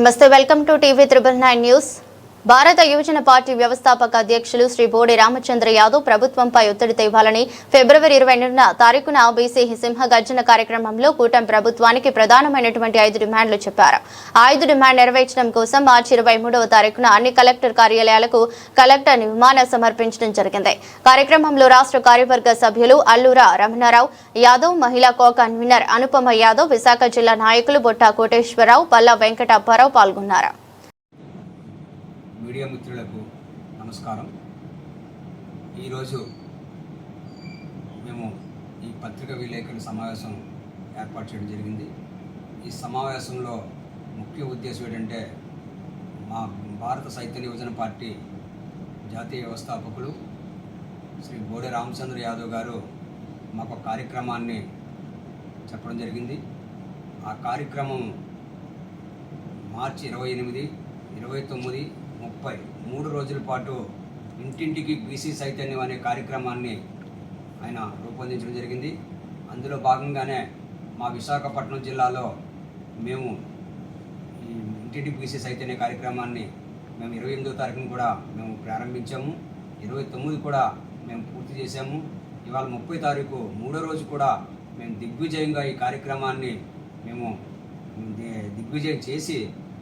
నమస్తే, welcome to TV 999 news. భారత యువజన పార్టీ వ్యవస్థాపక అధ్యక్షులు శ్రీ బోడి రామచంద్ర యాదవ్ ప్రభుత్వంపై ఒత్తిడి తేవాలని ఫిబ్రవరి 22న తారీఖున బీసీ సింహగర్జన కార్యక్రమంలో కూటమి ప్రభుత్వానికి ప్రధానమైనటువంటి 5 డిమాండ్లు చెప్పారు. ఆ 5 డిమాండ్ నెరవేర్చడం కోసం మార్చి 23వ తారీఖున అన్ని కలెక్టర్ కార్యాలయాలకు కలెక్టర్ విమానం సమర్పించడం జరిగింది. కార్యక్రమంలో రాష్ట్ర కార్యవర్గ సభ్యులు అల్లూరా రమణారావు యాదవ్, మహిళా కో కన్వీనర్ అనుపమ యాదవ్, విశాఖ జిల్లా నాయకులు బొట్టా కోటేశ్వరరావు, పల్లా వెంకట అప్పారావు పాల్గొన్నారు. మీడియా మిత్రులకు నమస్కారం. ఈరోజు మేము ఈ పత్రికా విలేకరుల సమావేశం ఏర్పాటు చేయడం జరిగింది. ఈ సమావేశంలో ముఖ్య ఉద్దేశం ఏంటంటే మా భారత సాహిత్య యువజన పార్టీ జాతీయ వ్యవస్థాపకులు శ్రీ బోడి రామచంద్ర యాదవ్ గారు మాకు కార్యక్రమాన్ని చెప్పడం జరిగింది. ఆ కార్యక్రమం మార్చి 28, 29, 30 3 రోజుల పాటు ఇంటింటికి బీసీ చైతన్యం అనే కార్యక్రమాన్ని ఆయన రూపొందించడం జరిగింది. అందులో భాగంగానే మా విశాఖపట్నం జిల్లాలో మేము ఈ ఇంటింటికి బీసీ చైతన్య కార్యక్రమాన్ని మేము 28వ తారీఖున కూడా మేము ప్రారంభించాము. 29 కూడా మేము పూర్తి చేశాము. ఇవాళ 30 తారీఖు 3వ రోజు కూడా మేము దిగ్విజయంగా ఈ కార్యక్రమాన్ని మేము దిగ్విజయం చేసి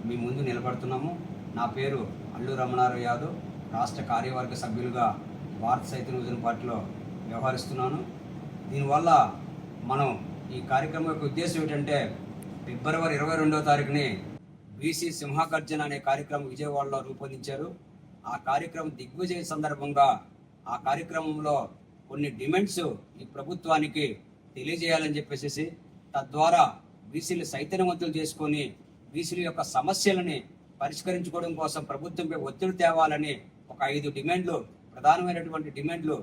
మీ ముందు నిలబడుతున్నాము. నా పేరు అల్లు రమణారావు యాదవ్, రాష్ట్ర కార్యవర్గ సభ్యులుగా భారత సాహిత్య యువజన పార్టీలో వ్యవహరిస్తున్నాను. దీనివల్ల మనం ఈ కార్యక్రమం యొక్క ఉద్దేశం ఏంటంటే ఫిబ్రవరి 22వ తారీఖుని బీసీ సింహగర్జన అనే కార్యక్రమం విజయవాడలో రూపొందించారు. ఆ కార్యక్రమం దిగ్విజయ సందర్భంగా ఆ కార్యక్రమంలో కొన్ని డిమాండ్స్ ఈ ప్రభుత్వానికి తెలియజేయాలని చెప్పేసి తద్వారా బీసీలు చైతన్యవంతులు చేసుకొని బీసీల యొక్క సమస్యలని పరిష్కరించుకోవడం కోసం ప్రభుత్వంపై ఒత్తిడి తేవాలని ఒక 5 డిమాండ్లు, ప్రధానమైనటువంటి డిమాండ్లు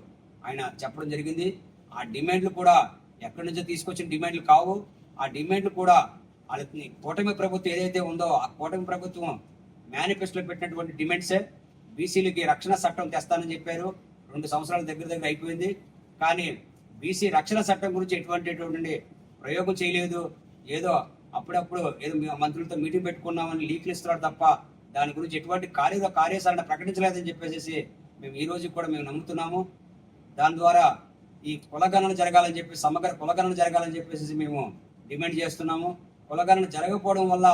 ఆయన చెప్పడం జరిగింది. ఆ డిమాండ్లు కూడా ఎక్కడి నుంచో తీసుకొచ్చిన డిమాండ్లు కావు. ఆ డిమాండ్లు కూడా వాళ్ళని కూటమి ప్రభుత్వం ఏదైతే ఉందో ఆ కూటమి ప్రభుత్వం మేనిఫెస్టోలో పెట్టినటువంటి డిమాండ్సే. బీసీలకి రక్షణ చట్టం తెస్తానని చెప్పారు. 2 సంవత్సరాల దగ్గర అయిపోయింది. కానీ బీసీ రక్షణ చట్టం గురించి ఎటువంటి ప్రయోగం చేయలేదు. ఏదో అప్పుడప్పుడు ఏదో మంత్రులతో మీటింగ్ పెట్టుకున్నామని లీక్లు ఇస్తున్నారు తప్ప దాని గురించి ఎటువంటి కార్యాచరణ ప్రకటించలేదని చెప్పేసి మేము ఈ రోజు కూడా మేము నమ్ముతున్నాము. దాని ద్వారా ఈ కులగణన జరగాలని చెప్పి సమగ్ర కులగణన జరగాలని చెప్పేసి మేము డిమాండ్ చేస్తున్నాము. కులగణన జరగకపోవడం వల్ల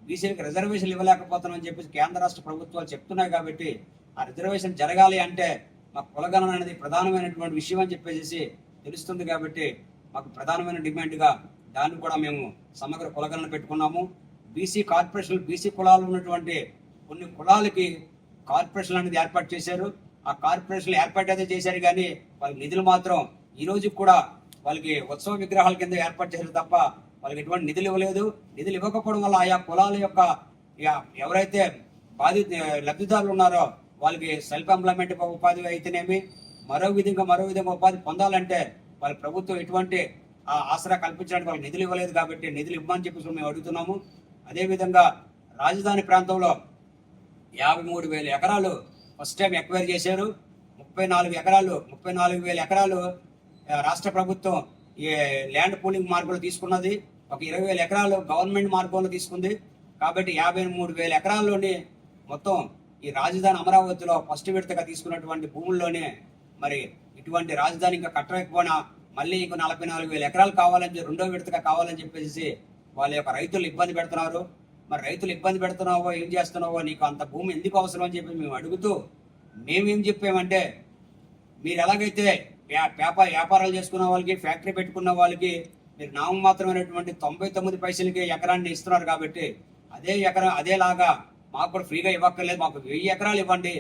బీసీలకు రిజర్వేషన్లు ఇవ్వలేకపోతున్నామని చెప్పేసి కేంద్ర రాష్ట్ర ప్రభుత్వాలు చెప్తున్నాయి. కాబట్టి ఆ రిజర్వేషన్ జరగాలి అంటే మాకు కులగణన అనేది ప్రధానమైనటువంటి విషయం అని చెప్పేసి తెలుస్తుంది. కాబట్టి మాకు ప్రధానమైన డిమాండ్గా దాన్ని కూడా మేము సమగ్ర కులగణన పెట్టుకున్నాము. బీసీ కార్పొరేషన్, బీసీ కులాలు ఉన్నటువంటి కొన్ని కులాలకి కార్పొరేషన్ అనేది ఏర్పాటు చేశారు. ఆ కార్పొరేషన్లు ఏర్పాటు అయితే చేశారు కానీ వాళ్ళకి నిధులు మాత్రం ఈ రోజు కూడా వాళ్ళకి ఉత్సవ విగ్రహాల కింద ఏర్పాటు చేశారు తప్ప వాళ్ళకి ఎటువంటి నిధులు ఇవ్వలేదు. నిధులు ఇవ్వకపోవడం వల్ల ఆయా కులాల యొక్క ఎవరైతే లబ్ధిదారులు ఉన్నారో వాళ్ళకి సెల్ఫ్ ఎంప్లాయ్మెంట్ ఉపాధి అయితేనేమి మరో విధంగా ఉపాధి పొందాలంటే వాళ్ళ ప్రభుత్వం ఎటువంటి ఆసరా కల్పించడానికి వాళ్ళకి నిధులు ఇవ్వలేదు. కాబట్టి నిధులు ఇవ్వమని చెప్పేసి మేము అడుగుతున్నాము. అదేవిధంగా రాజధాని ప్రాంతంలో 53,000 ఎకరాలు ఫస్ట్ టైం ఎక్వైర్ చేశారు. 34,000 ఎకరాలు రాష్ట్ర ప్రభుత్వం ఈ ల్యాండ్ పూలింగ్ మార్గంలో తీసుకున్నది. ఒక 20,000 ఎకరాలు గవర్నమెంట్ మార్గంలో తీసుకుంది. కాబట్టి 53,000 ఎకరాల్లోని మొత్తం ఈ రాజధాని అమరావతిలో ఫస్ట్ విడతగా తీసుకున్నటువంటి భూముల్లోనే మరి ఇటువంటి రాజధాని ఇంకా కట్టలేకపోయినా మళ్ళీ ఇంకో 44,000 ఎకరాలు కావాలని రెండో విడతగా కావాలని చెప్పేసి వాళ్ళ యొక్క రైతులు ఇబ్బంది పెడుతున్నారు. మరి రైతులు ఇబ్బంది పెడుతున్నావో ఏం చేస్తున్నావో, నీకు అంత భూమి ఎందుకు అవసరం అని చెప్పి మేము అడుగుతూ మేమేం చెప్పామంటే మీరు ఎలాగైతే వ్యాపారాలు చేసుకున్న వాళ్ళకి, ఫ్యాక్టరీ పెట్టుకున్న వాళ్ళకి మీరు నామమాత్రమైనటువంటి 99 పైసలకి ఎకరాన్ని ఇస్తున్నారు. కాబట్టి అదేలాగా మాకు కూడా ఫ్రీగా ఇవ్వక్కర్లేదు, మాకు 1000 ఎకరాలు ఇవ్వండి.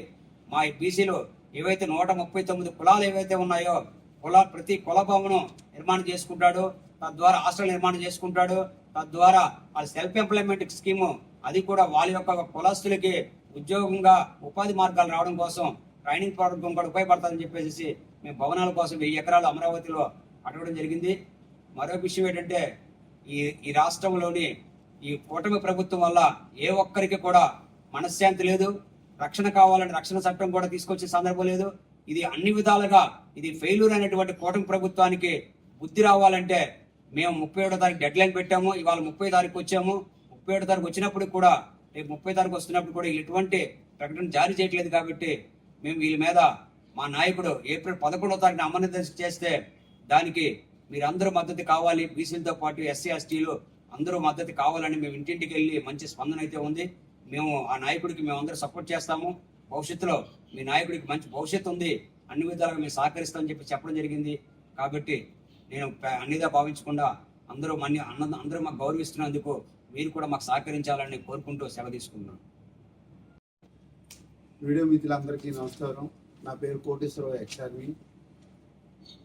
మా బీసీలు ఏవైతే 139 కులాలు ఏవైతే ఉన్నాయో ప్రతి కుల భవనం నిర్మాణం చేసుకుంటాడు, తద్వారా హాస్టల్ నిర్మాణం చేసుకుంటాడు. తద్వారా వాళ్ళ సెల్ఫ్ ఎంప్లాయ్మెంట్ స్కీము అది కూడా వాళ్ళ యొక్క కులస్తులకి ఉద్యోగంగా ఉపాధి మార్గాలు రావడం కోసం ట్రైనింగ్ ప్రోగ్రాం కూడా ఉపయోగపడతాదని చెప్పేసి మేము భవనాల కోసం 1000 ఎకరాలు అమరావతిలో అడగడం జరిగింది. మరో విషయం ఏంటంటే ఈ రాష్ట్రంలోని ఈ కూటమి ప్రభుత్వం వల్ల ఏ ఒక్కరికి కూడా మనశ్శాంతి లేదు. రక్షణ కావాలంటే రక్షణ చట్టం కూడా తీసుకొచ్చే సందర్భం లేదు. ఇది అన్ని విధాలుగా ఇది ఫెయిల్యూర్ అయినటువంటి కూటమి ప్రభుత్వానికి బుద్ధి రావాలంటే మేము 37వ తారీఖు డెడ్ లైన్ పెట్టాము. ఇవాళ 30వ తారీఖు వచ్చాము. 37వ తారీఖు వచ్చినప్పుడు కూడా రేపు 30 తారీఖు వస్తున్నప్పుడు కూడా వీళ్ళు ఎటువంటి ప్రకటన జారీ చేయట్లేదు కాబట్టి మేము వీళ్ళ మీద మా నాయకుడు ఏప్రిల్ 11వ తారీఖున అమరనిర్దేశ చేస్తే దానికి మీరందరూ మద్దతు కావాలి. బీసీలతో పాటు ఎస్సీ ఎస్టీలు అందరూ మద్దతు కావాలని మేము ఇంటింటికి వెళ్ళి మంచి స్పందన అయితే ఉంది. మేము ఆ నాయకుడికి మేము అందరూ సపోర్ట్ చేస్తాము. భవిష్యత్తులో మీ నాయకుడికి మంచి భవిష్యత్తు ఉంది, అన్ని విధాలుగా మేము సహకరిస్తామని చెప్పడం జరిగింది. కాబట్టి నేను అన్నిదా భావించకుండా అందరూ మాకు గౌరవిస్తున్నందుకు మీరు కూడా మాకు సహకరించాలని కోరుకుంటూ సెలవు తీసుకుంటున్నాను. వీడియో మిత్రులందరికీ నమస్కారం. నా పేరు కోటేశ్వరరావు ఎక్స్-ఆర్మీ.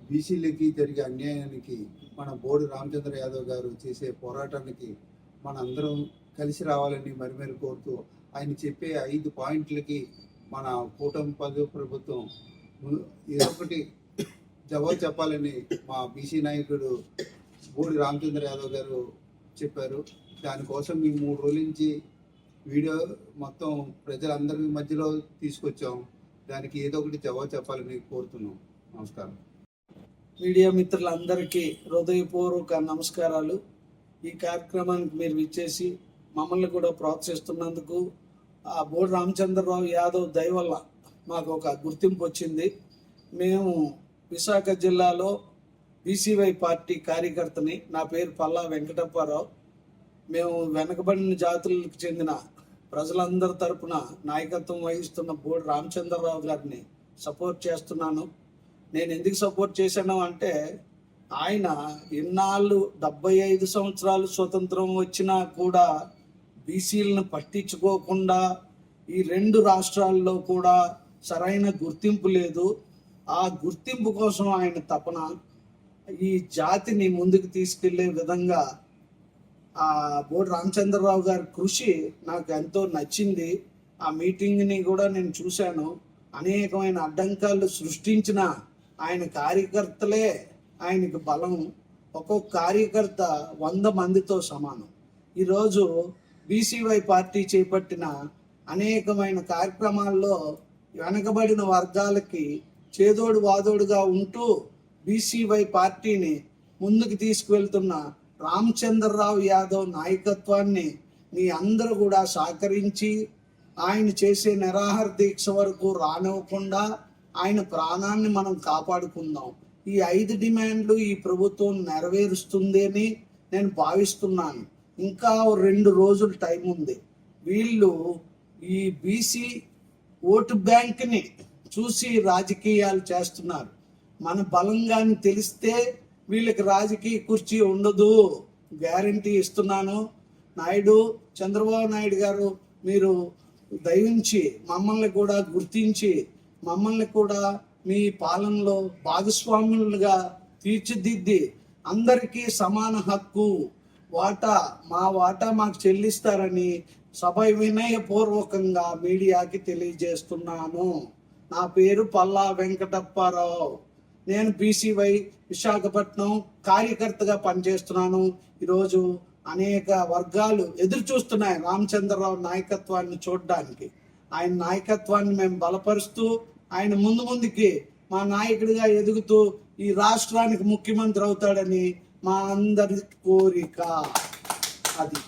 బీసీలకి జరిగే అన్యాయానికి మన బోడి రామచంద్ర యాదవ్ గారు చేసే పోరాటానికి మన అందరం కలిసి రావాలని మరి కోరుతూ ఆయన చెప్పే 5 పాయింట్లకి మన కూటమి ప్రభుత్వం ఏదో ఒకటి జవాబు చెప్పాలని మా బీసీ నాయకుడు బోడి రామచంద్ర యాదవ్ గారు చెప్పారు. దానికోసం మేము 3 రోజుల నుంచి వీడియో మొత్తం ప్రజలందరి మధ్యలో తీసుకొచ్చాం. దానికి ఏదో ఒకటి జవాబు చెప్పాలని కోరుతున్నాం. నమస్కారం. మీడియా మిత్రులందరికీ హృదయపూర్వక నమస్కారాలు. ఈ కార్యక్రమానికి మీరు విచ్చేసి మమ్మల్ని కూడా ప్రోత్సహిస్తున్నందుకు ఆ బోడి రామచంద్రరావు యాదవ్ దయ వల్ల మాకు ఒక గుర్తింపు వచ్చింది. మేము విశాఖ జిల్లాలో బీసీవై పార్టీ కార్యకర్తని. నా పేరు పల్లా వెంకటప్పారావు. మేము వెనకబడిన జాతులకు చెందిన ప్రజలందరి తరపున నాయకత్వం వహిస్తున్న బోడి రామచంద్రరావు గారిని సపోర్ట్ చేస్తున్నాను. నేను ఎందుకు సపోర్ట్ చేశాను అంటే ఆయన ఇన్నాళ్ళు 75 సంవత్సరాలు స్వతంత్రం వచ్చినా కూడా బీసీలను పట్టించుకోకుండా ఈ 2 రాష్ట్రాల్లో కూడా సరైన గుర్తింపు లేదు. ఆ గుర్తింపు కోసం ఆయన తపన, ఈ జాతిని ముందుకు తీసుకెళ్లే విధంగా ఆ బోడి రామచంద్రరావు గారి కృషి నాకు ఎంతో నచ్చింది. ఆ మీటింగ్ని కూడా నేను చూశాను. అనేకమైన అడ్డంకాలు సృష్టించిన ఆయన కార్యకర్తలే ఆయనకు బలం. ఒక్కొక్క కార్యకర్త 100 మందితో సమానం. ఈరోజు బీసీవై పార్టీ చేపట్టిన అనేకమైన కార్యక్రమాల్లో వెనకబడిన వర్గాలకి చేదోడు వాదోడుగా ఉంటూ బీసీవై పార్టీని ముందుకు తీసుకువెళ్తున్న రామచంద్రరావు యాదవ్ నాయకత్వాన్ని మీ అందరూ కూడా సహకరించి ఆయన చేసే నిరాహార దీక్ష వరకు రానివ్వకుండా ఆయన ప్రాణాన్ని మనం కాపాడుకుందాం. ఈ 5 డిమాండ్లు ఈ ప్రభుత్వం నెరవేరుస్తుంది అని నేను భావిస్తున్నాను. ఇంకా 2 రోజులు టైం ఉంది. వీళ్ళు ఈ బీసీ ఓటు బ్యాంక్ని చూసి రాజకీయాలు చేస్తున్నారు. మన బలంగాని తెలిస్తే వీళ్ళకి రాజకీయ కుర్చీ ఉండదు, గ్యారంటీ ఇస్తున్నాను. చంద్రబాబు నాయుడు గారు, మీరు దయించి మమ్మల్ని కూడా గుర్తించి మమ్మల్ని కూడా మీ పాలనలో భాగస్వాములుగా తీర్చిదిద్ది అందరికీ సమాన హక్కు మా వాటా మాకు చెల్లిస్తారని సభ వినయపూర్వకంగా మీడియాకి తెలియజేస్తున్నాను. నా పేరు పల్లా వెంకటప్పారావు. నేను బీసీవై విశాఖపట్నం కార్యకర్తగా పనిచేస్తున్నాను. ఈరోజు అనేక వర్గాలు ఎదురు చూస్తున్నాయి రామచంద్రరావు నాయకత్వాన్ని చూడడానికి. ఆయన నాయకత్వాన్ని మేము బలపరుస్తూ ఆయన ముందుకి మా నాయకుడిగా ఎదుగుతూ ఈ రాష్ట్రానికి ముఖ్యమంత్రి అవుతాడని మా అందరి కోరిక. అది